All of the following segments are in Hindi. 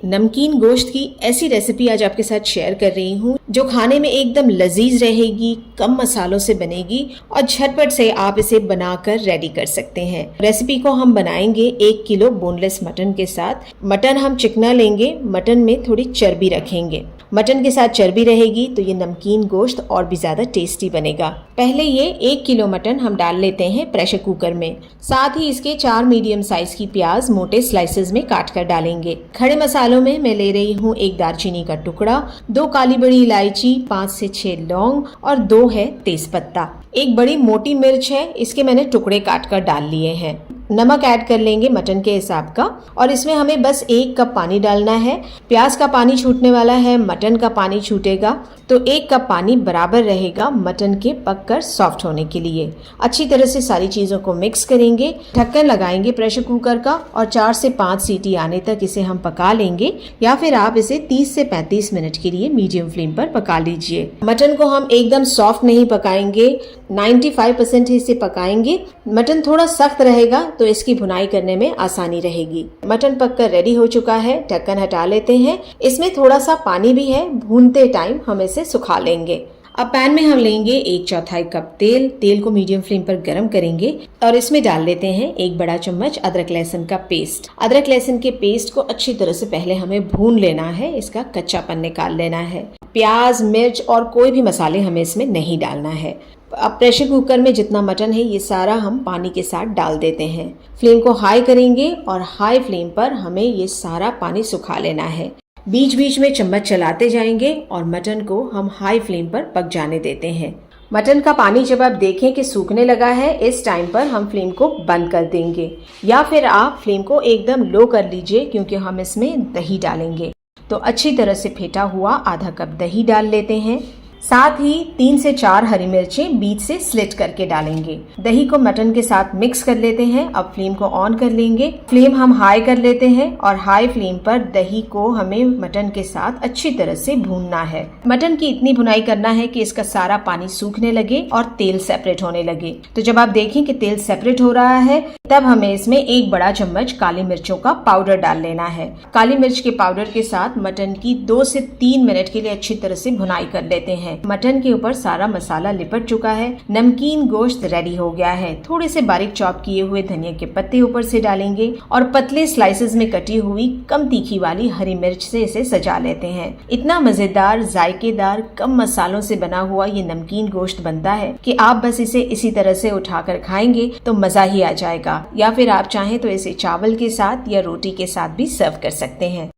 नमकीन गोश्त की ऐसी रेसिपी आज आपके साथ शेयर कर रही हूँ जो खाने में एकदम लजीज रहेगी, कम मसालों से बनेगी और झटपट से आप इसे बनाकर रेडी कर सकते हैं। रेसिपी को हम बनाएंगे 1 किलो बोनलेस मटन के साथ। मटन हम चिकना लेंगे, मटन में थोड़ी चर्बी रखेंगे। मटन के साथ चर्बी रहेगी तो ये नमकीन गोश्त और भी ज्यादा टेस्टी बनेगा। पहले ये 1 किलो मटन हम डाल लेते हैं प्रेशर कुकर में। साथ ही इसके 4 मीडियम साइज की प्याज मोटे स्लाइसेस में काट कर डालेंगे। खड़े मसालों में मैं ले रही हूँ 1 दालचीनी का टुकड़ा, 2 काली बड़ी इलायची, 5 से 6 लौंग और 2 है तेजपत्ता। 1 बड़ी मोटी मिर्च है, इसके मैंने टुकड़े काट कर डाल लिए हैं। नमक ऐड कर लेंगे मटन के हिसाब का और इसमें हमें बस 1 कप पानी डालना है। प्याज का पानी छूटने वाला है, मटन का पानी छूटेगा, तो 1 कप पानी बराबर रहेगा मटन के पककर सॉफ्ट होने के लिए। अच्छी तरह से सारी चीजों को मिक्स करेंगे। ढक्कन लगाएंगे प्रेशर कुकर का और 4 से 5 सीटी आने तक इसे हम पका लेंगे, या फिर आप इसे 30 से 35 मिनट के लिए मीडियम फ्लेम पर पका लीजिए। मटन को हम एकदम सॉफ्ट नहीं पकाएंगे, 95% ही इसे पकाएंगे। मटन थोड़ा सख्त रहेगा तो इसकी भुनाई करने में आसानी रहेगी। मटन पककर रेडी हो चुका है, ढक्कन हटा लेते हैं। इसमें थोड़ा सा पानी भी है, भूनते टाइम हम इसे सुखा लेंगे। अब पैन में हम लेंगे 1/4 कप तेल। तेल को मीडियम फ्लेम पर गरम करेंगे और इसमें डाल लेते हैं 1 बड़ा चम्मच अदरक लहसुन का पेस्ट। अदरक लहसुन के पेस्ट को अच्छी तरह से पहले हमें भून लेना है, इसका कच्चापन निकाल लेना है। प्याज, मिर्च और कोई भी मसाले हमें इसमें नहीं डालना है। अब प्रेशर कुकर में जितना मटन है ये सारा हम पानी के साथ डाल देते हैं। फ्लेम को हाई करेंगे और हाई फ्लेम पर हमें ये सारा पानी सुखा लेना है। बीच बीच में चम्मच चलाते जाएंगे और मटन को हम हाई फ्लेम पर पक जाने देते हैं। मटन का पानी जब आप देखें कि सूखने लगा है, इस टाइम पर हम फ्लेम को बंद कर देंगे, या फिर आप फ्लेम को एकदम लो कर लीजिए क्योंकि हम इसमें दही डालेंगे। तो अच्छी तरह से फेंटा हुआ आधा कप दही डाल लेते हैं। साथ ही 3 से 4 हरी मिर्चें बीच से स्लिट करके डालेंगे। दही को मटन के साथ मिक्स कर लेते हैं। अब फ्लेम को ऑन कर लेंगे। फ्लेम हम हाई कर लेते हैं और हाई फ्लेम पर दही को हमें मटन के साथ अच्छी तरह से भूनना है। मटन की इतनी भुनाई करना है कि इसका सारा पानी सूखने लगे और तेल सेपरेट होने लगे। तो जब आप देखें कि तेल सेपरेट हो रहा है, तब हमें इसमें 1 बड़ा चम्मच काली मिर्चों का पाउडर डाल लेना है। काली मिर्च के पाउडर के साथ मटन की 2 से 3 मिनट के लिए अच्छी तरह से भुनाई कर लेते हैं। मटन के ऊपर सारा मसाला लिपट चुका है। नमकीन गोश्त रेडी हो गया है। थोड़े से बारीक चॉप किए हुए धनिया के पत्ते ऊपर से डालेंगे और पतले स्लाइसेस में कटी हुई कम तीखी वाली हरी मिर्च से इसे सजा लेते हैं। इतना मजेदार, जायकेदार, कम मसालों से बना हुआ ये नमकीन गोश्त बनता है कि आप बस इसे इसी तरह से उठाकर खाएंगे तो मजा ही आ जाएगा। या फिर आप चाहें तो इसे चावल के साथ या रोटी के साथ भी सर्व कर सकते हैं।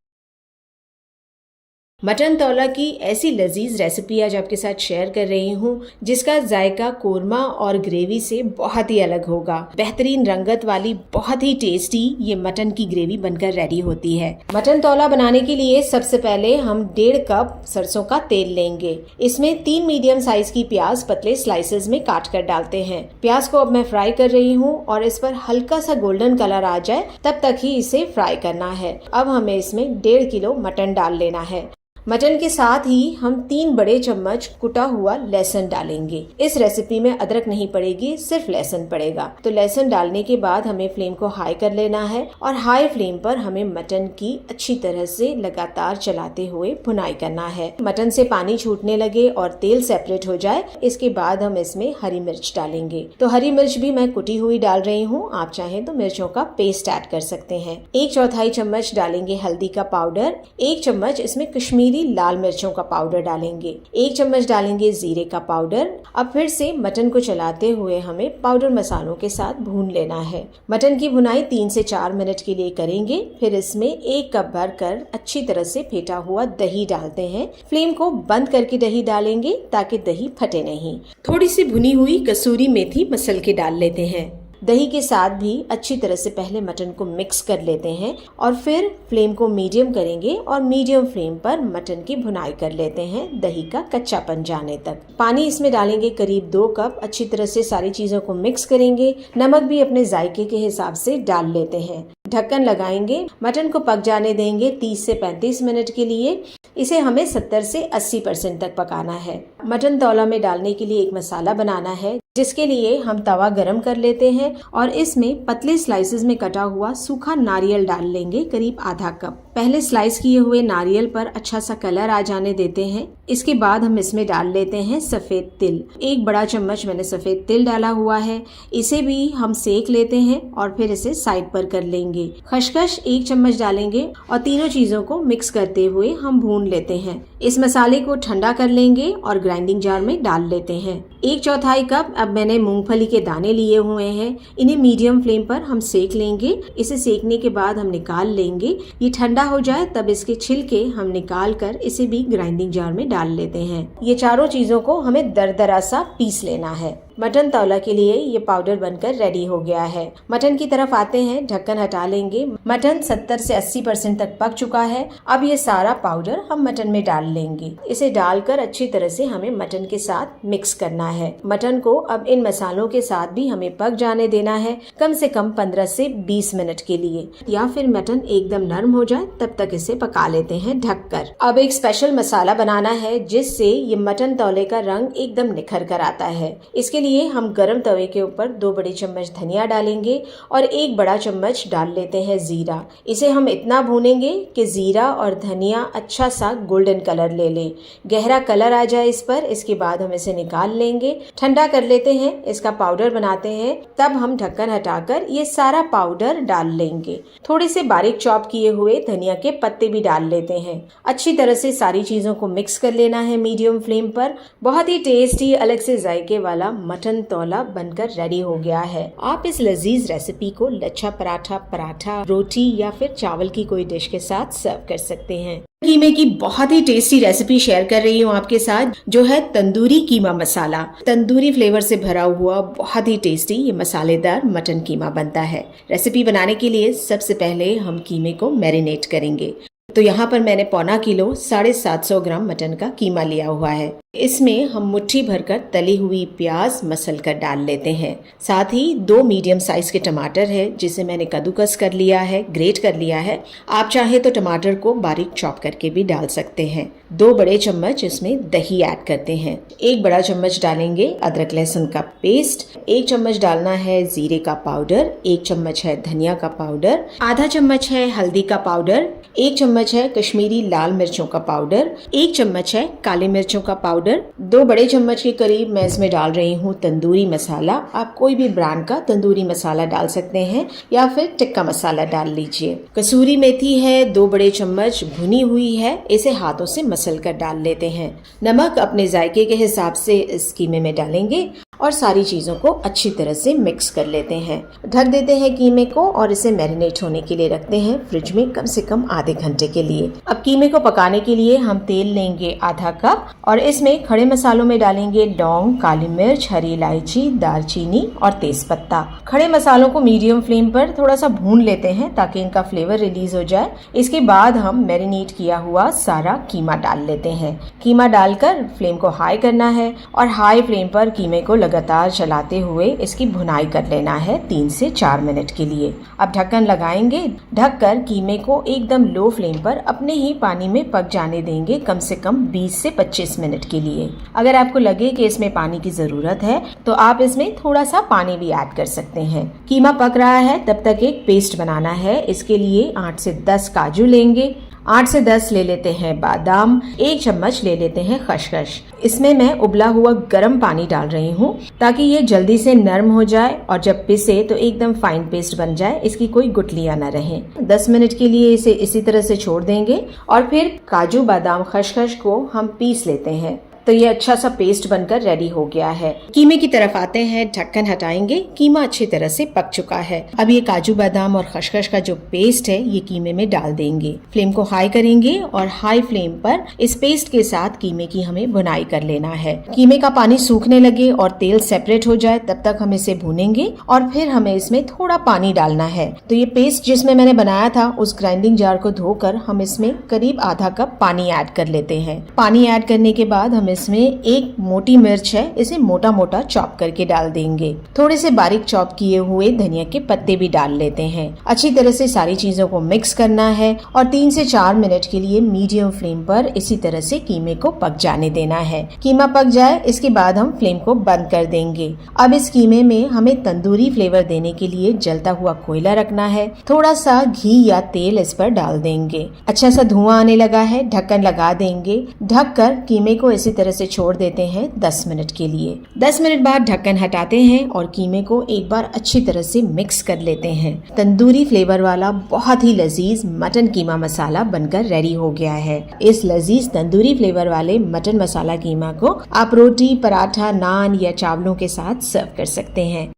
मटन तौला की ऐसी लजीज रेसिपी आज आपके साथ शेयर कर रही हूँ जिसका जायका कोरमा और ग्रेवी से बहुत ही अलग होगा। बेहतरीन रंगत वाली बहुत ही टेस्टी ये मटन की ग्रेवी बनकर रेडी होती है। मटन तौला बनाने के लिए सबसे पहले हम 1.5 कप सरसों का तेल लेंगे। इसमें 3 मीडियम साइज की प्याज पतले स्लाइसेस में काट कर डालते हैं। प्याज को अब मैं फ्राई कर रही हूँ और इस पर हल्का सा गोल्डन कलर आ जाए तब तक ही इसे फ्राई करना है। अब हमें इसमें 1.5 किलो मटन डाल लेना है। मटन के साथ ही हम 3 बड़े चम्मच कुटा हुआ लहसुन डालेंगे। इस रेसिपी में अदरक नहीं पड़ेगी, सिर्फ लहसुन पड़ेगा। तो लहसुन डालने के बाद हमें फ्लेम को हाई कर लेना है और हाई फ्लेम पर हमें मटन की अच्छी तरह से लगातार चलाते हुए भुनाई करना है। मटन से पानी छूटने लगे और तेल सेपरेट हो जाए, इसके बाद हम इसमें हरी मिर्च डालेंगे। तो हरी मिर्च भी मैं कुटी हुई डाल रही हूँ, आप चाहें तो मिर्चों का पेस्ट ऐड कर सकते हैं। 1/4 चम्मच डालेंगे हल्दी का पाउडर। 1 चम्मच इसमें कश्मीरी लाल मिर्चों का पाउडर डालेंगे। 1 चम्मच डालेंगे जीरे का पाउडर। अब फिर से मटन को चलाते हुए हमें पाउडर मसालों के साथ भून लेना है। मटन की भुनाई 3 से 4 मिनट के लिए करेंगे। फिर इसमें 1 कप भरकर अच्छी तरह से फेंटा हुआ दही डालते हैं। फ्लेम को बंद करके दही डालेंगे ताकि दही फटे नहीं। थोड़ी सी भुनी हुई कसूरी मेथी मसल के डाल लेते हैं। दही के साथ भी अच्छी तरह से पहले मटन को मिक्स कर लेते हैं और फिर फ्लेम को मीडियम करेंगे और मीडियम फ्लेम पर मटन की भुनाई कर लेते हैं दही का कच्चापन जाने तक। पानी इसमें डालेंगे करीब 2 कप। अच्छी तरह से सारी चीजों को मिक्स करेंगे। नमक भी अपने जायके के हिसाब से डाल लेते हैं। ढक्कन लगाएंगे। मटन को पक जाने देंगे 30 से 35 मिनट के लिए। इसे हमें 70 से 80% तक पकाना है। मटन तौला में डालने के लिए एक मसाला बनाना है जिसके लिए हम तवा गरम कर लेते हैं और इसमें पतले स्लाइसेस में कटा हुआ सूखा नारियल डाल लेंगे, करीब आधा कप। पहले स्लाइस किए हुए नारियल पर अच्छा सा कलर आ जाने देते हैं। इसके बाद हम इसमें डाल लेते हैं सफेद तिल। 1 बड़ा चम्मच मैंने सफेद तिल डाला हुआ है। इसे भी हम सेक लेते हैं और फिर इसे साइड पर कर लेंगे। खसखस 1 चम्मच डालेंगे और तीनों चीजों को मिक्स करते हुए हम भून लेते हैं। इस मसाले को ठंडा कर लेंगे और ग्राइंडिंग जार में डाल लेते हैं। 1/4 कप अब मैंने मूंगफली के दाने लिए हुए हैं। इन्हें मीडियम फ्लेम पर हम सेक लेंगे। इसे सेकने के बाद हम निकाल लेंगे। ये ठंडा हो जाए तब इसके छिलके हम निकाल कर इसे भी ग्राइंडिंग जार में डाल लेते हैं। ये चारों चीजों को हमें दरदरा सा पीस लेना है। मटन तौला के लिए ये पाउडर बनकर रेडी हो गया है। मटन की तरफ आते हैं, ढक्कन हटा लेंगे। मटन 70 से 80% तक पक चुका है। अब ये सारा पाउडर हम मटन में डाल लेंगे। इसे डालकर अच्छी तरह से हमें मटन के साथ मिक्स करना है। मटन को अब इन मसालों के साथ भी हमें पक जाने देना है, कम से कम 15 से 20 मिनट के लिए, या फिर मटन एकदम नरम हो जाए तब तक इसे पका लेते हैं ढककर। अब एक स्पेशल मसाला बनाना है जिससे ये मटन तौले का रंग एकदम निखर कर आता है। इसके लिए हम गरम तवे के ऊपर 2 बड़े चम्मच धनिया डालेंगे और 1 बड़ा चम्मच डाल लेते हैं जीरा। इसे हम इतना भूनेंगे कि जीरा और धनिया अच्छा सा गोल्डन कलर ले ले, गहरा कलर आ जाए इस पर। इसके बाद हम इसे निकाल लेंगे, ठंडा कर लेते हैं, इसका पाउडर बनाते हैं। तब हम ढक्कन हटाकर ये सारा पाउडर डाल लेंगे। थोड़े से बारीक चॉप किए हुए धनिया के पत्ते भी डाल लेते हैं। अच्छी तरह से सारी चीजों को मिक्स कर लेना है मीडियम फ्लेम पर। बहुत ही टेस्टी, अलग से जायके वाला मटन तौला बनकर रेडी हो गया है। आप इस लजीज रेसिपी को लच्छा पराठा, रोटी या फिर चावल की कोई डिश के साथ सर्व कर सकते हैं। कीमे की बहुत ही टेस्टी रेसिपी शेयर कर रही हूँ आपके साथ, जो है तंदूरी कीमा मसाला। तंदूरी फ्लेवर से भरा हुआ बहुत ही टेस्टी ये मसालेदार मटन कीमा बनता है। रेसिपी बनाने के लिए सबसे पहले हम कीमे को मैरिनेट करेंगे। तो यहाँ पर मैंने 1/4 किलो 750 ग्राम मटन का कीमा लिया हुआ है। इसमें हम मुट्ठी भरकर तली हुई प्याज मसल कर डाल लेते हैं। साथ ही 2 मीडियम साइज के टमाटर है जिसे मैंने कद्दूकस कर लिया है, ग्रेट कर लिया है। आप चाहे तो टमाटर को बारीक चॉप करके भी डाल सकते हैं। 2 बड़े चम्मच इसमें दही ऐड करते हैं। 1 बड़ा चम्मच डालेंगे अदरक लहसुन का पेस्ट। 1 चम्मच डालना है जीरे का पाउडर। 1 चम्मच है धनिया का पाउडर। आधा चम्मच है हल्दी का पाउडर। 1 चम्मच है कश्मीरी लाल मिर्चों का पाउडर। 1 चम्मच है काली मिर्चों का पाउडर। 2 बड़े चम्मच के करीब मैं इसमें डाल रही हूँ तंदूरी मसाला। आप कोई भी ब्रांड का तंदूरी मसाला डाल सकते हैं या फिर टिक्का मसाला डाल लीजिए। कसूरी मेथी है 2 बड़े चम्मच भुनी हुई है, इसे हाथों से मसल कर डाल लेते हैं। नमक अपने जायके के हिसाब से इस कीमे में डालेंगे और सारी चीजों को अच्छी तरह से मिक्स कर लेते हैं। ढक देते हैं कीमे को और इसे मैरिनेट होने के लिए रखते हैं फ्रिज में कम से कम आधे घंटे के लिए। अब कीमे को पकाने के लिए हम तेल लेंगे आधा कप और इसमें खड़े मसालों में डालेंगे लौंग, काली मिर्च, हरी इलायची, दालचीनी और तेजपत्ता। खड़े मसालों को मीडियम फ्लेम पर थोड़ा सा भून लेते हैं ताकि इनका फ्लेवर रिलीज हो जाए। इसके बाद हम मैरिनेट किया हुआ सारा कीमा डाल लेते हैं। कीमा डालकर फ्लेम को हाई करना है और हाई फ्लेम पर कीमे को लगातार चलाते हुए इसकी भुनाई कर लेना है 3 से 4 मिनट के लिए। अब ढक्कन लगाएंगे, ढककर कीमे को एकदम लो फ्लेम पर अपने ही पानी में पक जाने देंगे कम से कम 20 से 25 मिनट के लिए। अगर आपको लगे कि इसमें पानी की जरूरत है तो आप इसमें थोड़ा सा पानी भी ऐड कर सकते हैं। कीमा पक रहा है तब तक एक पेस्ट बनाना है। इसके लिए 8 से 10 काजू लेंगे, 8 से 10 ले लेते हैं बादाम, 1 चम्मच ले लेते हैं खसखस। इसमें मैं उबला हुआ गर्म पानी डाल रही हूँ ताकि ये जल्दी से नरम हो जाए और जब पिसे तो एकदम फाइन पेस्ट बन जाए, इसकी कोई गुठलियां न रहें। 10 मिनट के लिए इसे इसी तरह से छोड़ देंगे और फिर काजू बादाम खसखस को हम पीस लेते हैं। तो ये अच्छा सा पेस्ट बनकर रेडी हो गया है। कीमे की तरफ आते हैं, ढक्कन हटाएंगे। कीमा अच्छी तरह से पक चुका है। अब ये काजू बादाम और खसखस का जो पेस्ट है ये कीमे में डाल देंगे। फ्लेम को हाई करेंगे और हाई फ्लेम पर इस पेस्ट के साथ कीमे की हमें भुनाई कर लेना है। कीमे का पानी सूखने लगे और तेल सेपरेट हो जाए तब तक हम इसे भूनेंगे और फिर हमें इसमें थोड़ा पानी डालना है। तो ये पेस्ट जिसमें मैंने बनाया था उस ग्राइंडिंग जार को धोकर हम इसमें करीब आधा कप पानी ऐड कर लेते हैं। पानी ऐड करने के बाद हम इसमें एक मोटी मिर्च है, इसे मोटा मोटा चॉप करके डाल देंगे। थोड़े से बारीक चॉप किए हुए धनिया के पत्ते भी डाल लेते हैं। अच्छी तरह से सारी चीजों को मिक्स करना है और 3 से 4 मिनट के लिए मीडियम फ्लेम पर इसी तरह से कीमे को पक जाने देना है। कीमा पक जाए इसके बाद हम फ्लेम को बंद कर देंगे। अब इस कीमे में हमें तंदूरी फ्लेवर देने के लिए जलता हुआ कोयला रखना है। थोड़ा सा घी या तेल इस पर डाल देंगे। अच्छा सा धुआं आने लगा है, ढक्कन लगा देंगे। ढककर कीमे को इसी तरह से छोड़ देते हैं 10 मिनट के लिए। 10 मिनट बाद ढक्कन हटाते हैं और कीमे को एक बार अच्छी तरह से मिक्स कर लेते हैं। तंदूरी फ्लेवर वाला बहुत ही लजीज मटन कीमा मसाला बनकर रेडी हो गया है। इस लजीज तंदूरी फ्लेवर वाले मटन मसाला कीमा को आप रोटी, पराठा, नान या चावलों के साथ सर्व कर सकते हैं।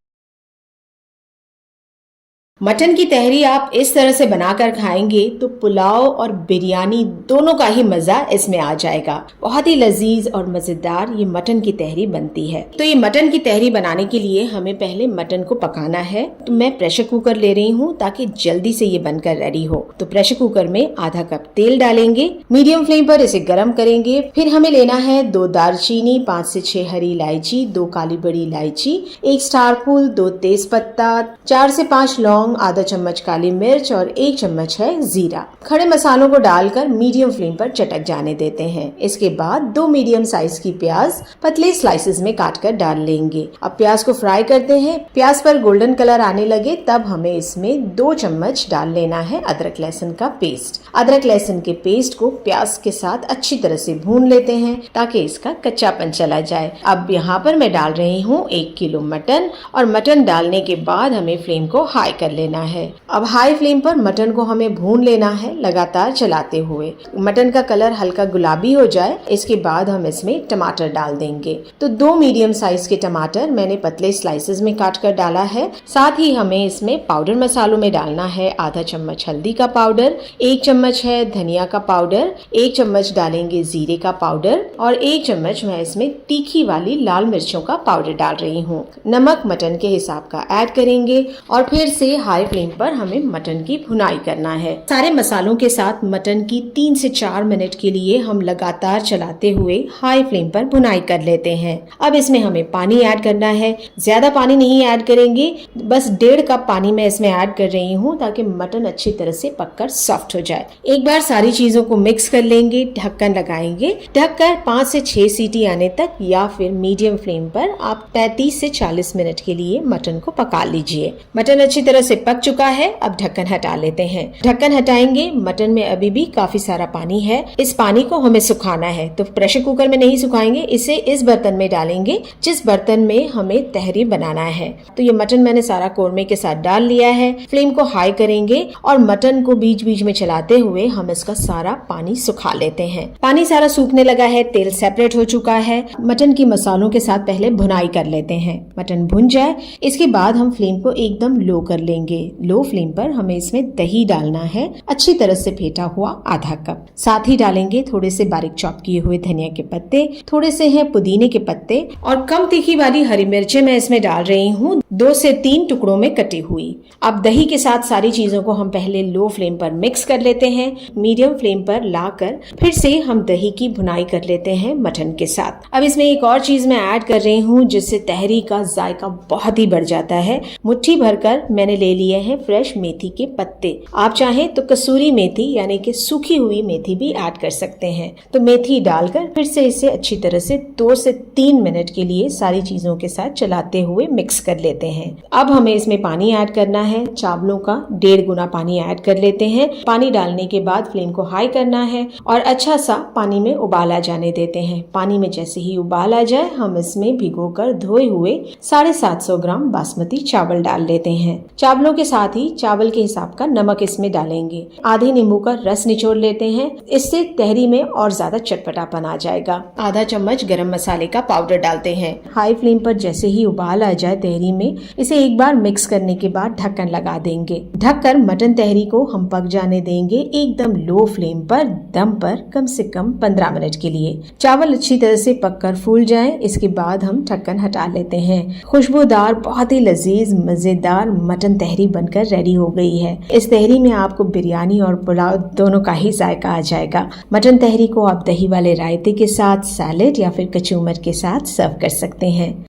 मटन की तहरी आप इस तरह से बनाकर खाएंगे तो पुलाव और बिरयानी दोनों का ही मजा इसमें आ जाएगा। बहुत ही लजीज और मजेदार ये मटन की तहरी बनती है। तो ये मटन की तहरी बनाने के लिए हमें पहले मटन को पकाना है। तो मैं प्रेशर कुकर ले रही हूँ ताकि जल्दी से ये बनकर रेडी हो। तो प्रेशर कुकर में आधा कप तेल डालेंगे, मीडियम फ्लेम पर इसे गर्म करेंगे। फिर हमें लेना है 2 दालचीनी, 5 से 6 हरी इलायची, 2 काली बड़ी इलायची, 1 स्टार फूल, 2 तेज पत्ता, 4 से 5 लौंग, आधा चम्मच काली मिर्च और 1 चम्मच है जीरा। खड़े मसालों को डालकर मीडियम फ्लेम पर चटक जाने देते हैं। इसके बाद 2 मीडियम साइज की प्याज पतले स्लाइसेस में काटकर डाल लेंगे। अब प्याज को फ्राई करते हैं। प्याज पर गोल्डन कलर आने लगे तब हमें इसमें 2 चम्मच डाल लेना है अदरक लहसुन का पेस्ट। अदरक लहसुन के पेस्ट को प्याज के साथ अच्छी तरह से भून लेते हैं ताकि इसका कच्चापन चला जाए। अब यहाँ पर मैं डाल रही हूँ 1 किलो मटन और मटन डालने के बाद हमें फ्लेम को हाई कर लेना है। अब हाई फ्लेम पर मटन को हमें भून लेना है लगातार चलाते हुए। मटन का कलर हल्का गुलाबी हो जाए इसके बाद हम इसमें टमाटर डाल देंगे। तो 2 मीडियम साइज के टमाटर मैंने पतले स्लाइसेस में काट कर डाला है। साथ ही हमें इसमें पाउडर मसालों में डालना है आधा चम्मच हल्दी का पाउडर, 1 चम्मच है धनिया का पाउडर, 1 चम्मच डालेंगे जीरे का पाउडर और 1 चम्मच मैं इसमें तीखी वाली लाल मिर्चों का पाउडर डाल रही हूँ। नमक मटन के हिसाब का ऐड करेंगे और फिर से हाई फ्लेम पर हमें मटन की भुनाई करना है। सारे मसालों के साथ मटन की 3 से 4 मिनट के लिए हम लगातार चलाते हुए हाई फ्लेम पर भुनाई कर लेते हैं। अब इसमें हमें पानी ऐड करना है। ज्यादा पानी नहीं ऐड करेंगे, बस 1.5 कप पानी मैं इसमें ऐड कर रही हूँ ताकि मटन अच्छी तरह से पककर सॉफ्ट हो जाए। एक बार सारी चीजों को मिक्स कर लेंगे, ढक्कन लगाएंगे। ढककर 5 से 6 सीटी आने तक या फिर मीडियम फ्लेम पर आप 35 से 40 मिनट के लिए मटन को पका लीजिए। मटन अच्छी तरह से पक चुका है। अब ढक्कन हटा लेते हैं। ढक्कन हटाएंगे। मटन में अभी भी काफी सारा पानी है। इस पानी को हमें सुखाना है। तो प्रेशर कुकर में नहीं सुखाएंगे, इसे इस बर्तन में डालेंगे जिस बर्तन में हमें तहरी बनाना है। तो ये मटन मैंने सारा कोरमे के साथ डाल लिया है। फ्लेम को हाई करेंगे और मटन को बीच बीच में चलाते हुए हम इसका सारा पानी सुखा लेते हैं। पानी सारा सूखने लगा है, तेल सेपरेट हो चुका है। मटन की मसालों के साथ पहले भुनाई कर लेते हैं। मटन भुन जाए इसके बाद हम फ्लेम को एकदम लो कर लेंगे। लो फ्लेम पर हमें इसमें दही डालना है, अच्छी तरह से फेंटा हुआ आधा कप। साथ ही डालेंगे थोड़े से बारीक चॉप किए हुए धनिया के पत्ते, थोड़े से हैं पुदीने के पत्ते और कम तीखी वाली हरी मिर्चें मैं इसमें डाल रही हूँ, 2 से 3 टुकड़ों में कटी हुई। अब दही के साथ सारी चीजों को हम पहले लो फ्लेम पर मिक्स कर लेते हैं। मीडियम फ्लेम पर लाकर फिर से हम दही की भुनाई कर लेते हैं मटन के साथ। अब इसमें एक और चीज मैं ऐड कर रही हूँ जिससे तहरी का जायका बहुत ही बढ़ जाता है। मुट्ठी भरकर मैंने ले लिए हैं फ्रेश मेथी के पत्ते। आप चाहें तो कसूरी मेथी यानी कि सूखी हुई मेथी भी ऐड कर सकते हैं। तो मेथी डालकर फिर से इसे अच्छी तरह से 2 से 3 मिनट के लिए सारी चीजों के साथ चलाते हुए मिक्स कर लेते हैं। अब हमें इसमें पानी ऐड करना है। चावलों का 1.5 गुना पानी ऐड कर लेते हैं। पानी डालने के बाद फ्लेम को हाई करना है और अच्छा सा पानी में उबाल आ जाने देते हैं। पानी में जैसे ही उबाल आ जाए हम इसमें भिगोकर धोए हुए 750 ग्राम बासमती चावल डाल लेते हैं। चावलों के साथ ही चावल के हिसाब का नमक इसमें डालेंगे। आधे नींबू का रस निचोड़ लेते हैं, इससे तहरी में और ज्यादा चटपटापन आ जाएगा। आधा चम्मच गरम मसाले का पाउडर डालते हैं। हाई फ्लेम पर जैसे ही उबाल आ जाए तहरी में इसे एक बार मिक्स करने के बाद ढक्कन लगा देंगे। ढककर मटन तहरी को हम पक जाने देंगे एकदम लो फ्लेम पर दम पर कम से कम 15 मिनट के लिए। चावल अच्छी तरह से पककर फूल जाएं, इसके बाद हम ढक्कन हटा लेते हैं। खुशबूदार बहुत ही लजीज मजेदार मटन तहरी बनकर रेडी हो गई है। इस तहरी में आपको बिरयानी और पुलाव दोनों का ही जायका आ जाएगा। मटन तहरी को आप दही वाले रायते के साथ, सैलेड या फिर कचूमर के साथ सर्व कर सकते हैं।